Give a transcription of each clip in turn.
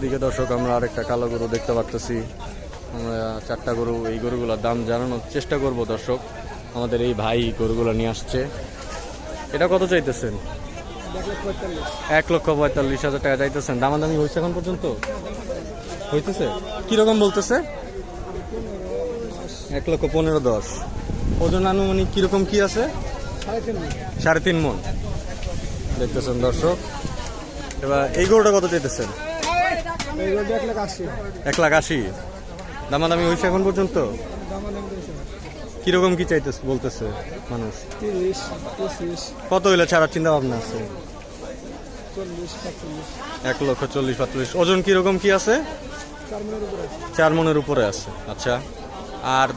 এদিকে দর্শক আমরা আরেকটা কালো গরু দেখতে পারতেছি। আমরা চারটা গরু, এই গরুগুলোর দাম জানানোর চেষ্টা করব দর্শক। আমাদের এই ভাই গরুগুলো নিয়ে আসছে। এটা কত চাইতেছেন? 1,45,000 টাকা চাইতেছেন। দামাদামি হয়েছে এখন পর্যন্ত? হইতেছে? কিরকম বলতেছে? 1,15,10,000। ওজন আনুমানিক কিরকম কি আছে? 3.5 মণ দেখতেছেন দর্শক। এবার এই গরুটা কত চাইতেছেন? 1,80,000। দামাদামি হয়েছে এখন পর্যন্ত? কিরকম কি চাইতেছে বলতেছে মানুষ? 30-25। কত হইলে ছাড়ার চিন্তা ভাবনা আছে? 40-45। 1,40,45। ওজন কিরকম কি আছে? 4 মণের উপরে আছে। আচ্ছা, আর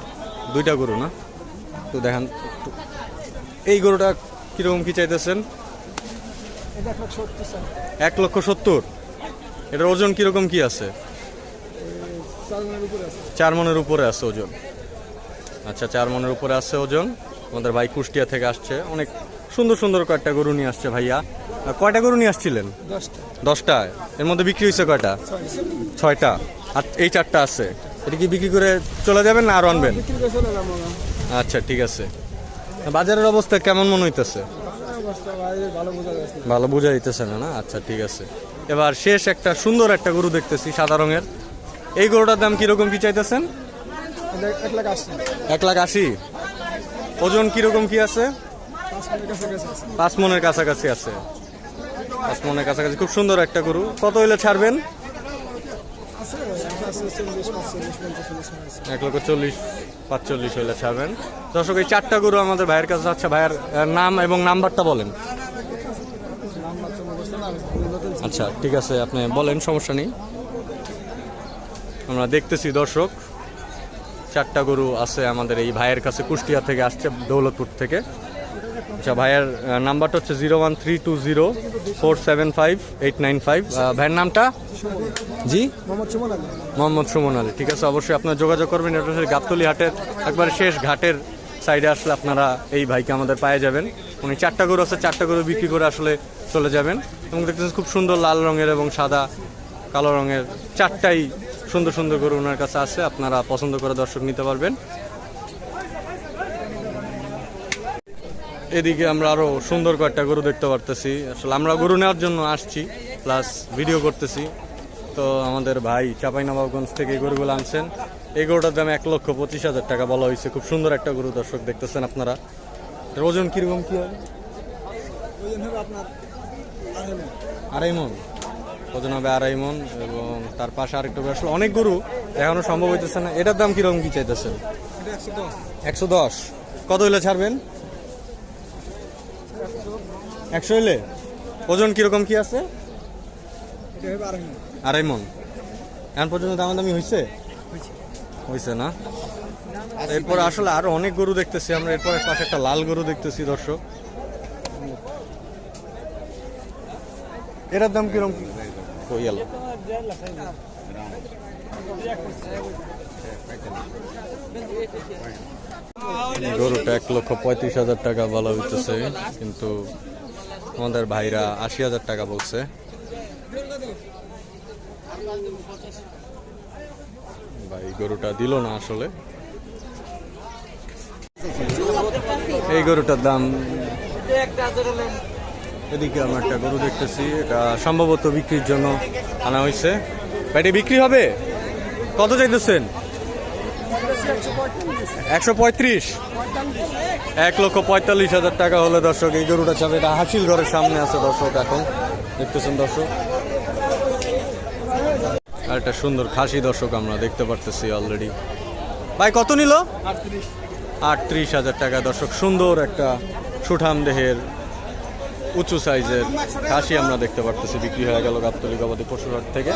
দুইটা গরু না তো দেখান। এই গরুটা কিরকম কি চাইতেছেন? 1,70,000। এটার ওজন কিরকম কি আছে? 4 মণের উপরে আছে ওজন। আচ্ছা, 4 মণের উপরে আছে ওজন। আমাদের ভাই কুষ্টিয়া থেকে আসছে। অনেক সুন্দর সুন্দর কয়েকটা গরু নিয়ে আসছে ভাইয়া। কয়টা গরু নিয়ে আসছিলেন? 10টা। এর মধ্যে বিক্রি হয়েছে কয়টা? 6টা। আর এই 4টা আছে। এটা কি বিক্রি করে চলে যাবেন না আরো আনবেন? আচ্ছা, ঠিক আছে। বাজারের অবস্থা কেমন মনে হইতেছে? ভালো বোঝা যাইতেছে না? আচ্ছা, ঠিক আছে। এবার শেষ একটা সুন্দর একটা গরু দেখতেছি সাদা রঙের। এই গরুটার দাম কিরকম কি চাইতেছেন? 1,80,000। ওজন কিরকম কি আছে? 5 মণের কাছাকাছি আছে। 5 মণের কাছাকাছি। খুব সুন্দর একটা গরু। কত হইলে ছাড়বেন? 1,40,45 হইলে ছাড়বেন। দর্শক, এই 4টা গরু আমাদের ভাইয়ের কাছে। আচ্ছা, ভাইয়ের নাম এবং নাম্বারটা বলেন। আচ্ছা, ঠিক আছে, আপনি বলেন, সমস্যা নেই। আমরা দেখতেছি দর্শক, 4টা গরু আছে আমাদের এই ভাইয়ের কাছে। কুষ্টিয়া থেকে আসছে, দৌলতপুর থেকে। আচ্ছা, ভাইয়ের নাম্বারটা হচ্ছে 01320475895। ভাইয়ের নামটা? জি, মোহাম্মদ সুমন আলী। ঠিক আছে, অবশ্যই আপনারা যোগাযোগ করবেন। এটা হচ্ছে গাবতলী হাটের একবারে শেষ ঘাটের সাইডে আসলে আপনারা এই ভাইকে আমাদের পায়ে যাবেন। উনি 4টা গরু আছে, 4টা গরু বিক্রি করে আসলে চলে যাবেন। এবং দেখতেছেন খুব সুন্দর লাল রঙের এবং সাদা কালো রঙের 4টাই সুন্দর সুন্দর গরু ওনার কাছে আছে। আপনারা পছন্দ করে দর্শক নিতে পারবেন। এদিকে আমরা আরো সুন্দর কয়েকটা গরু দেখতে পারতেছি। আসলে আমরা গরু নেওয়ার জন্য আসছি, প্লাস ভিডিও করতেছি। তো আমাদের ভাই চাঁপাইনবাবগঞ্জ থেকে এই গরুগুলো আনছেন। এই গরুটার দাম 1,25,000 টাকা বলা হয়েছে। খুব সুন্দর একটা গরু দর্শক, দেখতেছেন আপনারা। ওজন কিরকম কি হবে? 2.5 মণ ওজন হবে। 2.5 মণ। এবং তার পাশে আরেকটা গরু। আসলে অনেক গরু দেখানো সম্ভব হইতেছে না। এটার দাম কিরকম কি চাইতেছেন? 110। কত হইলে ছাড়বেন? 100 হইলে। ওজন কিরকম কি আছে? 2.5 মণ। এখন পর্যন্ত দামাদামি হয়েছে না? এরপরে আসলে আরো অনেক গরু দেখতেছি আমরা। এরপরে পাশে একটা লাল গরু দেখতেছি দর্শক। এটার দাম কিরকম? গরুটা 1,35,000 টাকা বলা হইতেছে, কিন্তু আমাদের ভাইরা 80,000 টাকা বলছে। ভাই গরুটা দিল না আসলে। এই গরুটার দাম, এদিকে আমরা একটা গরু দেখতেছি। এটা সম্ভবত বিক্রির জন্য আনা হয়েছে। ভাইটি বিক্রি হবে? কত চাইতেছেন? 135। 1,45,000 টাকা হলে দর্শক এই গরুটা চাবে। এটা হাসিল ঘরের সামনে আছে দর্শক, এখন দেখতেছেন দর্শক। আর একটা সুন্দর খাসি দর্শক আমরা দেখতে পারতেছি অলরেডি। ভাই কত নিল? 38,000 টাকা দর্শক। সুন্দর একটা সুঠাম দেহের উঁচু সাইজের খাসি আমরা দেখতে পারতেছি। বিক্রি হয়ে গেল গাবতলী গবাদি পশুর হাট থেকে।